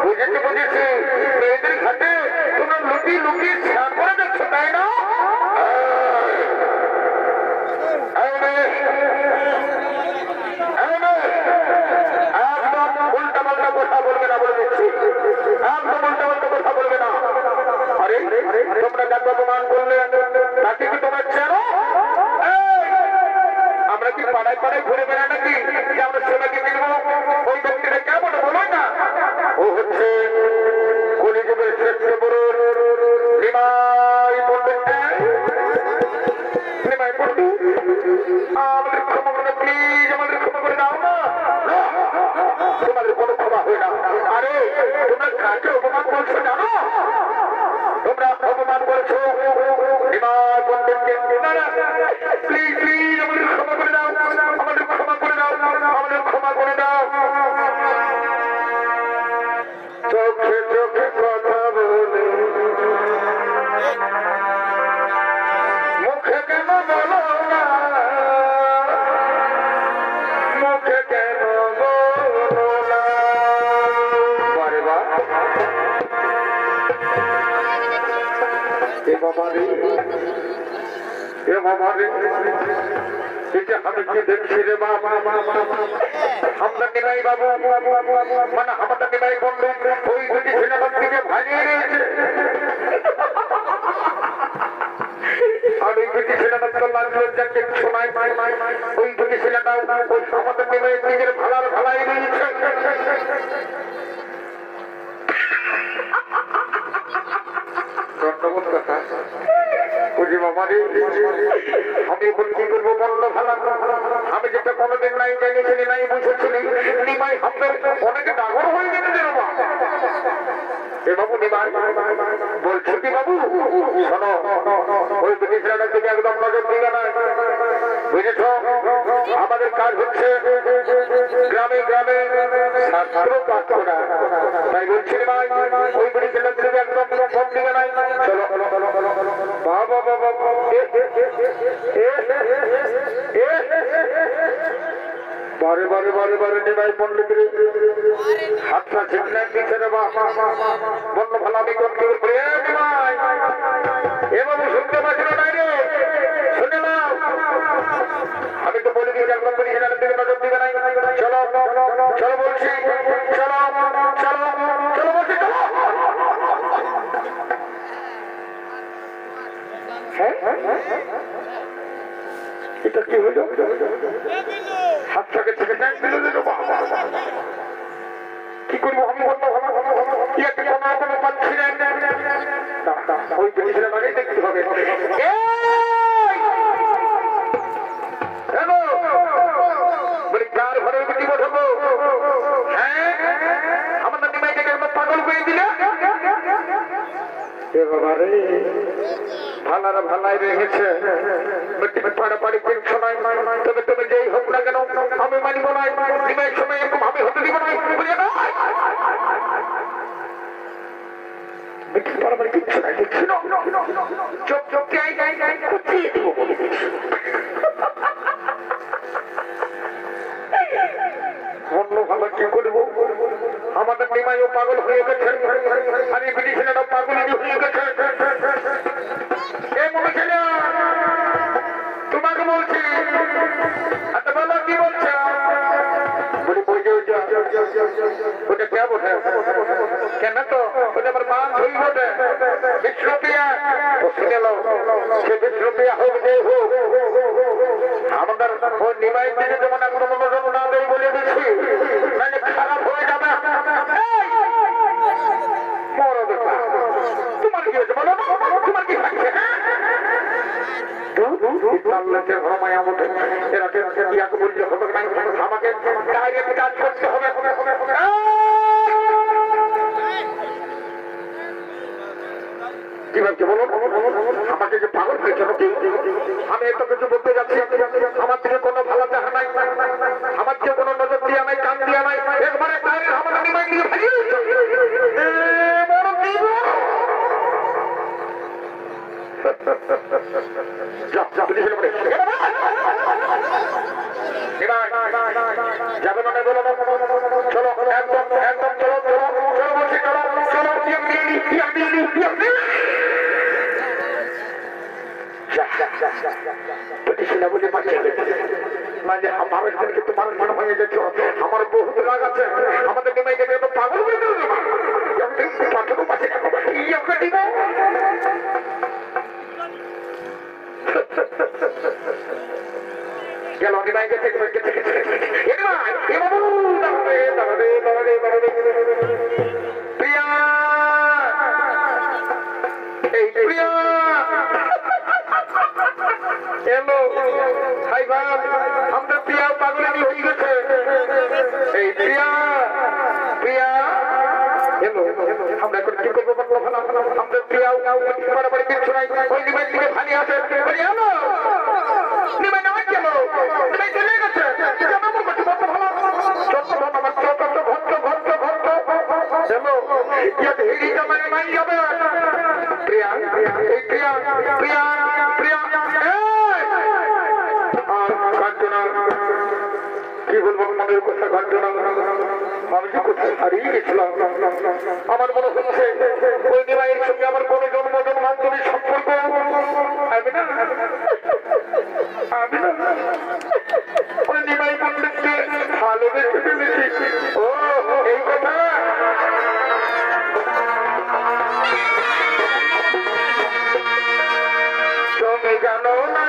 বুঝেছি মেয়েদের ঘাটে তোমরা তোমরা কাকে অপমান করছো জানো? তোমরা অপমান করছো এবার পণ্ডিতকে। প্লিজ প্লিজ আমাদের ক্ষমা করে দাও, আমাদের ক্ষমা করে দাও, আমাদের ক্ষমা করে দাও। চোখে চোখে কথা বলে মুখে কেন বলো না, মুখে কেন বলো না। বারে বার এ বাবা রে, এ বাবা রে, এটা আমি কি দেখছি রে বাবা। আমরা নিমাই বাবু মানে আমাদের নিমাই বন্ধু ওই দুটি ছেলেটার দিকে ভাগিয়ে দিয়েছে। আর ওই দুটি ছেলেটার তো লাগলো যাকে শোনায় ওই দুটি ছেলেটাও ওই আমাদের নিমাই নিজের ভালার ভালাই দিয়েছে। ধন্যবাদ কথা বুঝি বাবা রে। আমি এখন কি করবো বললো ভালো, আমি যেটা কোনোদিন নাই জেনেছিলি নাই বুঝেছিলি নিমাই আমাদের অনেকে ডাগর হয়ে গেছে বাবা। এ বাবু নিমাই বলছো কি বাবু শোনো, ওই দুটি ছেলেটার দিকে একদম নজর দিবে না, বুঝেছ? আমাদের কাজ হচ্ছে গ্রামে গ্রামে ছাত্র কাজ করা, তাই বলছি নিমাই ওই দুটি ছেলেটার দিকে একদম কম দিবে নাই। চলো বাবা বাবা বারে বারে বারে বারে নিমাই পণ্ডিত হাতটা ছিটনে দিচ্ছে রে বাবা। বললো ভালো আমি কোন কি করে নিমাই এ বাবু শুনতে পাচ্ছি না রে, শুনে নাও আমি তো বলে দিয়েছি একদম করে সেটার দিকে নজর দিবে নাই। চলো চলো বলছি, চলো চলো চলো বলছি, চলো। এটা কি হলো? হাতটাকে থেকে দিল কি করবো আমি? কোনো পাচ্ছি না, ওই জিনিসের বাড়ি দেখতে হবে। বলি কার ঘরে বিটি বসবো? হ্যাঁ আমাদের নিমাইটাকে একদম পাগল করে দিলে। এবারে ভালারা ভালাই রেখেছে, পাড়াপাড়ি কিনছো নাই, তবে তুমি যেই হোক না কেন আমি মানিব না। নিমাইয়ের সময় এরকম আমি হতে দিব না, বুঝে না? পাড়াপাড়ি কিনছো নাই দেখছি না, চোখ চোখ কুচিয়ে দিব বলে দিচ্ছি। বললো ভালো কি করবো, আমাদের নিমাইও পাগল হয়ে গেছে আর এই বিটি ছেলেটাও পাগল হয়ে গেছে। তোমাকে বলছি আচ্ছা বলো কি বলছো? বলি ওটা কে বটে? কেন তো ওটা আমার মান ধরি বটে, 20 রুপিয়া। ও শুনে লো সে 20 রুপিয়া হোক যে হোক, আমাদের ওই নিমাই দিকে যেমন এখনো মনোযোগ না দেয় বলে দিচ্ছি, নাহলে খারাপ হয়ে যাবে। তোমার কি হয়েছে বলো, তোমার কি থাকছে? আমাকে কাজ করতে হবে। কি ভাবছে বলো? আমাকে যে পাগল হয়েছে নাকি? আমি এত কিছু বলতে যাচ্ছি, আমার থেকে কোনো ভালো দেখা নাই, আমার থেকে কোনো নজর দিয়া নাই, কান দিয়া নাই, একবারে আমার নিমাই দিয়ে ভাগিয়ে যাবে মানে বলো, চলো একদম একদম চলো চলো চলো বলছি, চলো চলো বলে পাঠিয়ে মানে আমার তোমার মনে হয়ে যাচ্ছ আমার বহুত রাগ আছে, আমাদের নিমাইকে পাগল করে দিল পাঠানো পাঠিয়ে দিব। গেল নিমাইকে প্রিয়া এই প্রিয়া এলো ভাই ভাই আমাদের প্রিয়া পাগলি হয়ে গেছে। এই প্রিয়া প্রিয়া আমরা এখন কি করবো আমরা প্রিয়াও বাড়াবাড়ি কিছু নাই ওই নিবাই থেকে ভানি আছে নিবাই নামাই গেল নিবাই চলে গেছে প্রিয়া এই প্রিয়া প্রিয়া প্রিয়া কাঞ্চনা কি বলবো মনের কথা কাঞ্চনা আমি যে কোথায় হারিয়ে গেছিলাম আমার মনে হচ্ছে ওই নিমাইয়ের সঙ্গে আমার কোনো জন্মান্তরী সম্পর্ক আমি না ওই নিমাই পণ্ডিতকে ভালোবেসে ফেলেছি ও এই কথা তুমি জানো না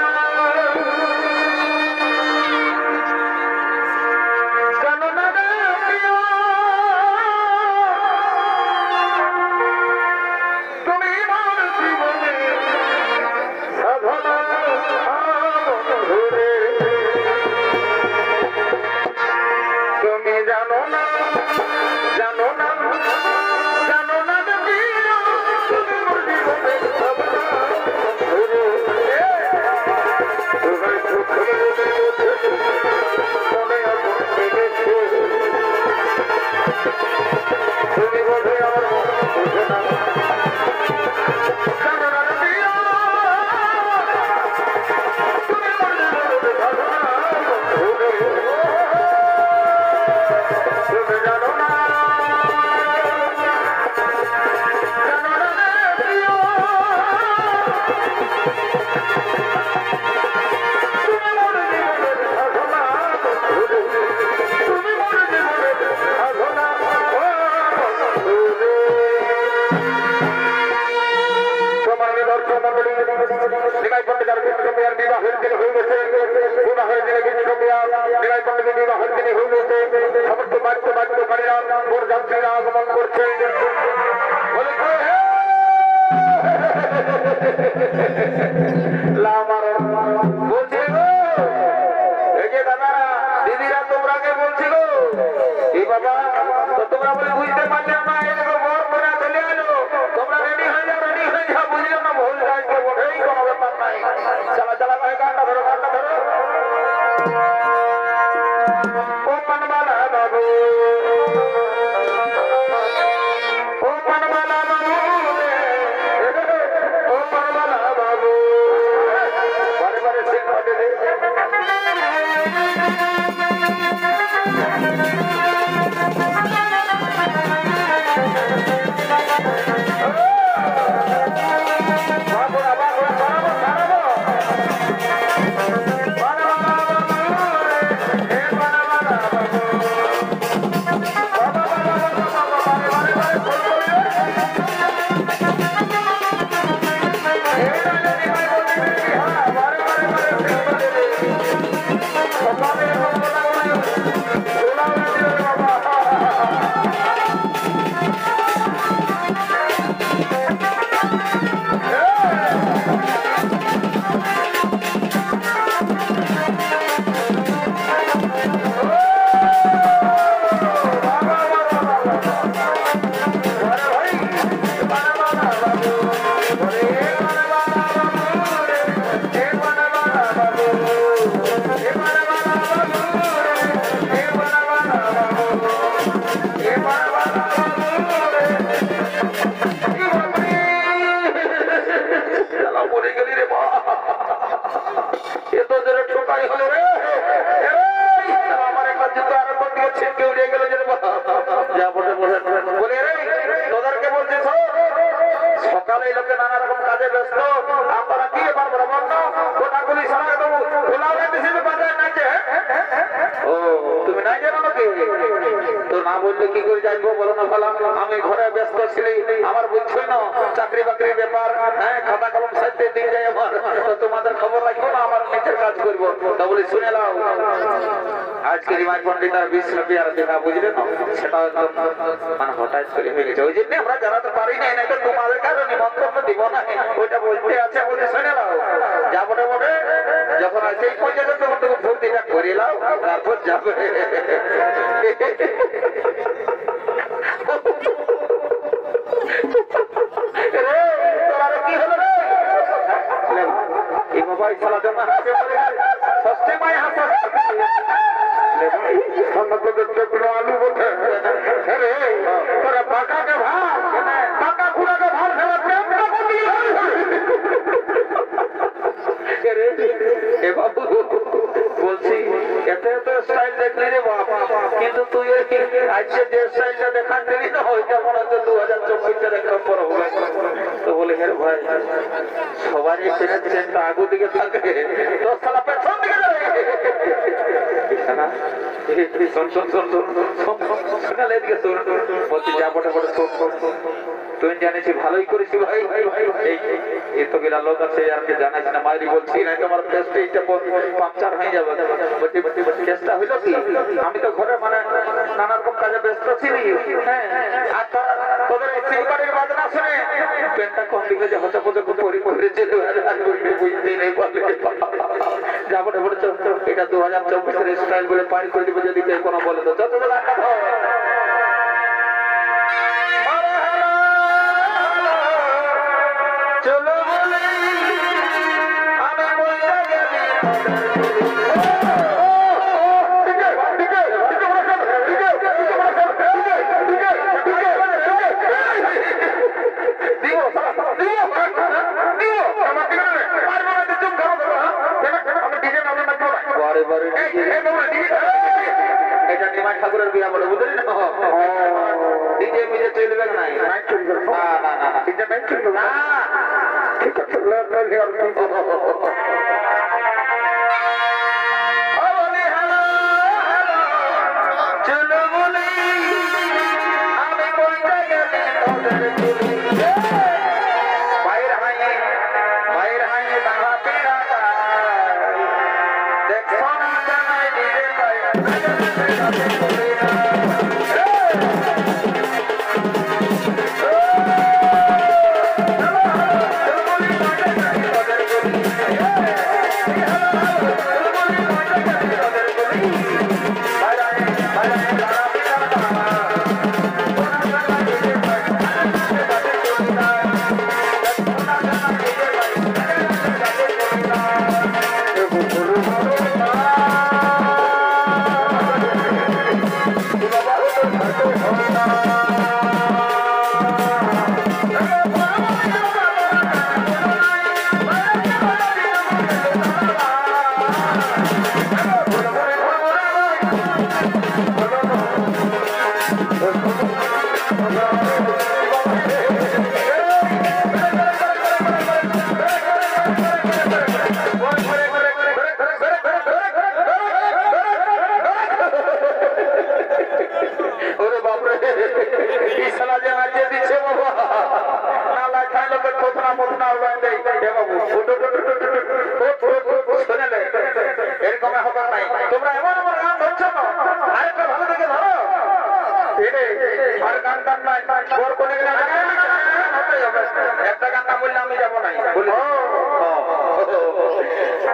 আগমন করছে বলছি গো এই যে দাদারা দিদিরা তোমরা কে বলছি গো এই বাবা তো তোমরা বলে বুঝতে পারলে না এরকম বর করে চলে এলো তোমরা রেডি হয়ে যাও বুঝলো না ভুল যাইতে ওঠেই কোনো ব্যাপার নাই চালা চালা ভাই গানটা ধরো ও পানবালা বাবু সকালে লোকে নানা রকম কাজে ব্যস্ত আমরা কি পারবো না বন্ধ গোটাগুলি সারা দেবো ও তুমি নাই জানো নাকি তো না বললে কি করে জানবো বলো না ভালো আমি ঘরে ব্যস্ত ছিলি আমার বুঝছই না চাকরি বাকরির ব্যাপার হ্যাঁ খাতা কলম সাইতে দিয়ে যায় আমার তো তোমাদের খবর রাখবো না আমার নিজের কাজ করবো তা বলি শুনে নাও আজকে রিমাই পন্ডিত আর 20 রুপিয়া দেখা বুঝলে না সেটা মানে হঠাৎ করে হয়ে গেছে ওই জন্য আমরা জানাতে পারি না এটা তোমাদের কাছে নিমন্ত্রণ দিব না ওইটা বলতে আছে বলে শুনে নাও যা মোটামুটি যখন আছে এই পর্যন্ত তখন তুমি ভর্তিটা করে নাও তারপর যাবে ওইটা মনে হচ্ছে 2024 এক নম্বর হবে। তো বলে হ্যাঁ ভাই সবারই ট্রেনের ট্রেনটা আগু দিকে থাকে তো সালা পেছন দিকে যাবে না। শোন শোন শোন শোন শোনালে এদিকে শোন বলছি যা বটে বটে শোন তুই জানিস ভালোই করেছি ভাই। এই তো বিরাট লোক আছে আর কে জানাইস না মায়েরই বলছি না তোমার পেস্টটা পাংচার হয়ে যাবে। বলছি কেসটা হইলো কি আমি তো ঘরে মানে নানা রকম কাজে ব্যস্ত ছিলি। হ্যাঁ আর তোদের এই সিলবারের বাজনা শুনে পেনটা কোন দিকে যে হতে পথে পরি পড়েছে বুঝতেই নেই বলে যা বটে বটে এটা 2024 স্টাইল বলে পারি করে দিবে যদি কেউ কোনো বলে তো যত চলো বলে আমি বলতে গেলি এটা নিমাই ঠাকুরের বিয়া বলে বুঝলি না ডিজে মিজে চলবে না ডিজে নাই চলবে না ঠিক আছে চলো বলি আমি বলতে গেলে ভাইয়ের হাইয়ে দাঁড়া পেরা দেখো না জানাই দিলে ভাই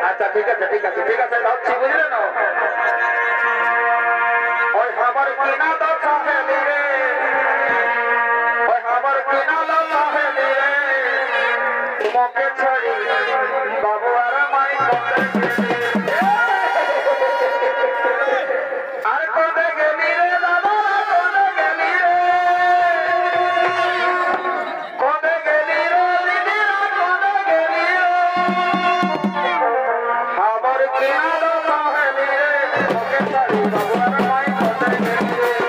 আচ্ছা ঠিক আছে ঠিক আছে ঠিক আছে যাচ্ছি বুঝলে না ওই আমার কিনা দাও সাহেব রে ওই আমার কিনা দাও সাহেব রে তোমাকে ছাড়ি বাবু আর মাই আর কোনে গেলি রে দাদা কোনে গেলি রে কোনে গেলি রে দিদি কোনে গেলি রে আমার কিনা দাও সাহেব রে তোমাকে ছাড়ি বাবু আর মাই কোনে গেলি রে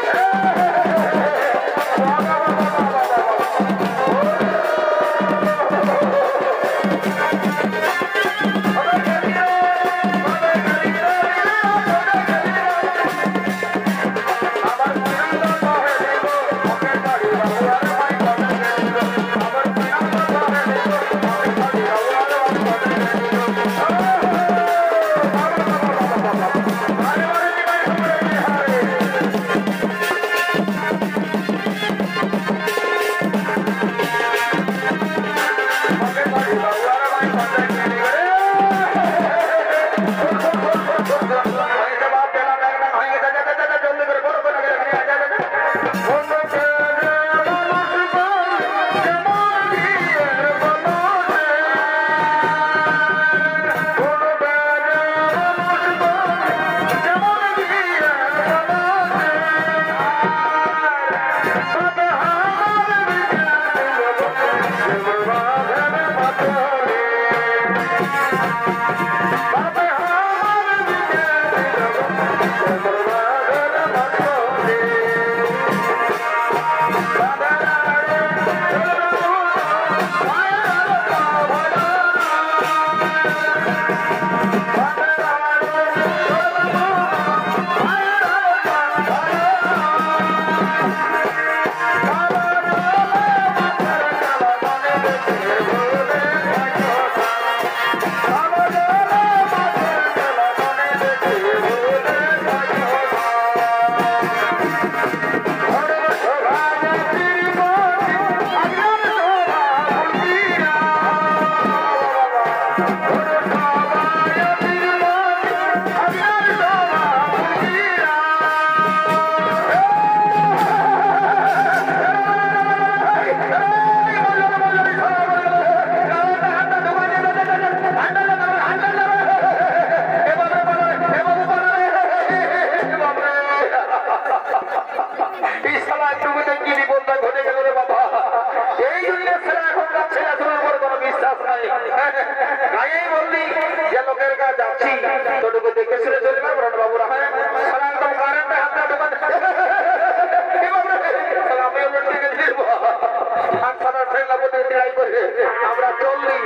আমরা চললি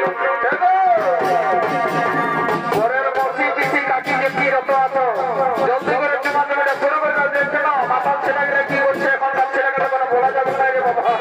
পরের মসি পিসি কাকি যে কি রত আছো জলদি করে তোমার জমিটা শুরু করে দাও দেখতে নাও মাতাল ছেলেগুলো কি করছে এখনকার ছেলেগুলো কোনো বলা যাবে না রে বাবা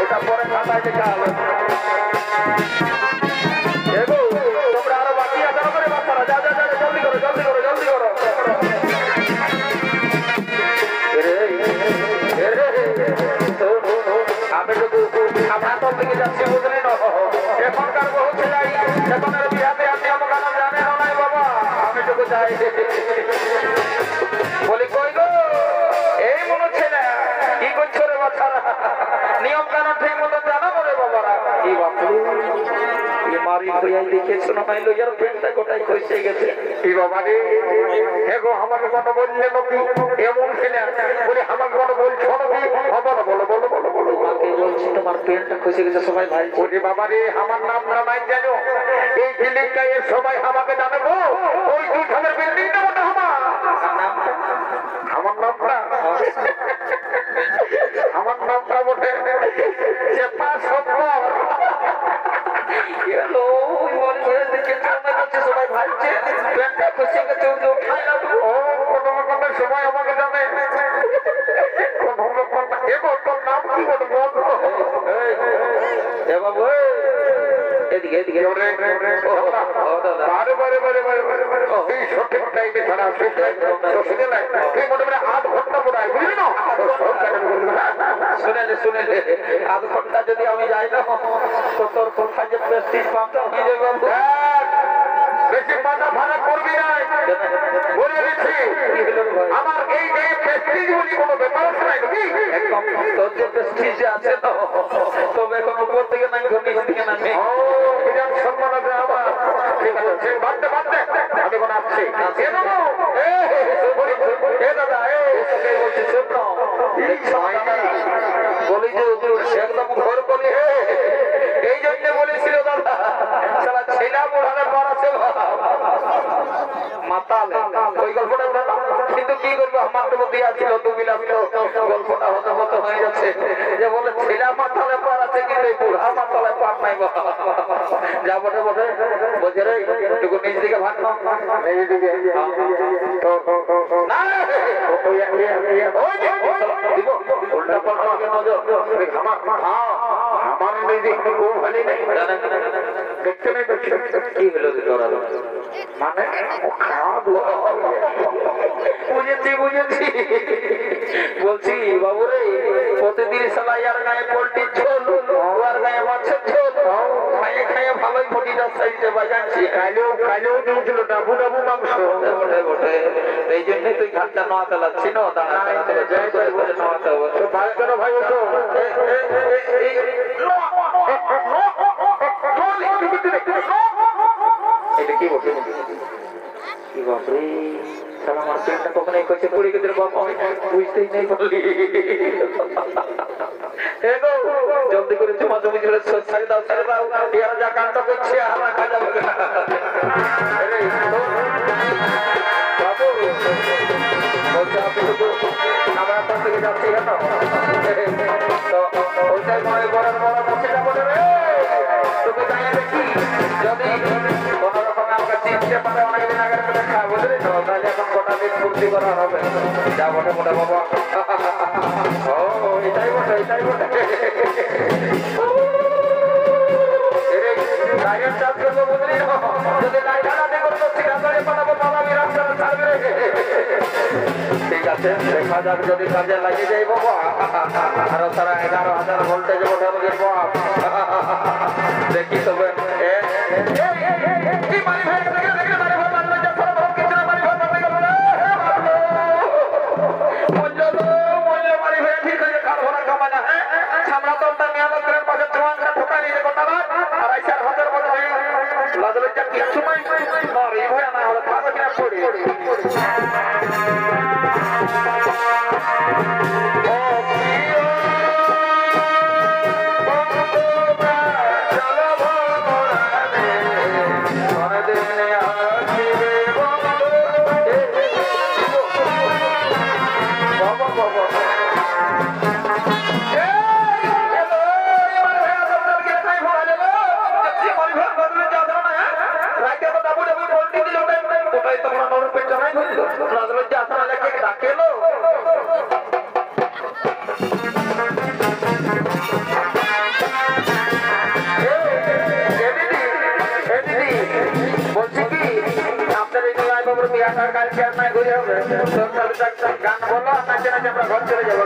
ওটা পরে খাতায় লেখা হবে তোমরা আরো বাকি আদার করে বাচ্চারা যা যা যা জলদি করো জলদি করো জলদি করো আমি শুধু আমরা তো দিকে যাচ্ছি বুঝলি না এখনকার বহু ছেলাই এখনের বিহাতে আপনি আমার গান জানেন নাই বাবা আমি শুধু যাই বলি কই গো এই মনে ছেলে কি করছো রে বাচ্চারা নিয়ম কানুন ঠিক মতো জানো রে বাবারা কি বাপু মারি ভইয়াই দেখেছো না পাইলো ইয়ার পেটটা গোটাই কইছে গেছে কি বাবা রে হেগো আমাকে কত বললে নবী এমন ছেলে বলে আমাকে কত বলছো নবী বলো বলো বলো বলো বলো মাকে বলছি তোমার পেটটা কইছে গেছে সবাই ভাই ওরে বাবা রে আমার নাম না নাই জানো এই বিল্ডিংটা এর সবাই আমাকে জানে গো ওই দুই ধানের বিল্ডিংটা ওটা আমার নামটা আমার নামটা বটে চেপা সফর গেল মনে দেখে চামড়া করছে সবাই ভাইছে পেটটা খুশি করতে উঠাই না ও কোনো কোনো সময় আমাকে জানে কোনো কোনো এগো তোর নাম কি বল এ বাবু এদিকে এদিকে বারে বারে বারে বারে বারে এই সঠিক টাইমে ছাড়া তো শুনে না তুই মোটামুটি 8 ঘন্টা পড়াই বুঝলি না শুনে শুনে 8 ঘন্টা যদি আমি যাই না তো তোর কোথায় যে প্রেস্টিজ পামটা হয়ে যাবে বেশি মাথা ভাড়া করবি না বলে দিচ্ছি আমার এই যে প্রেস্টিজ বলি কোনো ব্যাপার নাই নাকি একদম তোর যে প্রেস্টিজ আছে তো তবে এখন উপর থেকে নাই ঘটি থেকে নামে ও বিরাট সম্মান আছে আমার ঠিক আছে বাদতে বাদতে আমি কোন আসছি এ দাদা বলি যে একদম ঘর করি হে এই জন্য বলেছিল দাদা সারা ছেলা বুড়ালে পড়াছে মাতাল ওই গল্পটা কিন্তু কি করবো আমার তো দিয়াছিল তুমি গল্পটা হতে হতে হয়ে যাচ্ছে যে বলে ছেলা মাতালে পড়াছে কিন্তু এই বুড়া মাতালে পার নাই যা বটে বটে বোঝে রে একটু নিজ দিকে ভাঙল নিজে দিকে না উল্টা পাল্টা নজর আমার নিজে ও ভালো নেই দেখতে নেই কি হলো তোরা মানে খারাপ বুঝেছি বুঝেছি বলছি বাবু রে প্রতিদিন সালাই আর গায়ে পোল্ট্রির ঝোল আর গায়ে মাছের ঝোল খাইয়ে খাইয়ে ভালোই ফটিটা সাইজে বাজাচ্ছি কালেও দিয়েছিল ডাবু ডাবু মাংস বটে বটে এই জন্যই তুই ঘাটটা নোয়াতে লাগছি না দাঁড়া নোয়াতে হবে তো ভাই কেন ভাই ওঠো এটা কি বটে কি বাপরে সালা আমার পেটটা কখন এই কইছে পড়ে গেছে বাপ আমি বুঝতেই নেই বলি এগো জলদি করে তোমা জমি ছেড়ে ছেড়ে দাও এরা যা কাণ্ড করছে আমার কাজা হবে আরে বাবু বলতে আপনি তো আমরা তো থেকে যাচ্ছি কেন তো ওইটাই মনে বড় বড় মশিটা বলে রে তুমি জানিয়ে দেখি যদি কোন রকমে আমাকে চিনতে পারে অনেকদিন আগের কথা খা বুঝলি তো তাহলে এখন গোটা দিন ফুর্তি করা হবে যা বটে বটে বাবা ও এটাই বটে ডাইরেক্ট চাষ করবো বুঝলি যদি ডাইরেক্ট করবো ঠিকাদারে পাঠাবো বাবা বিরাট করে ছাড়বে ঠিক আছে দেখা যাক যদি কাজে লাগিয়ে যাই বাবা আরো তারা 11,000 ভোল্টেজ ওঠে আমাদের বাপ দেখি তবে গান বলো নাচে নাচে আমরা ঘর চলে যাবো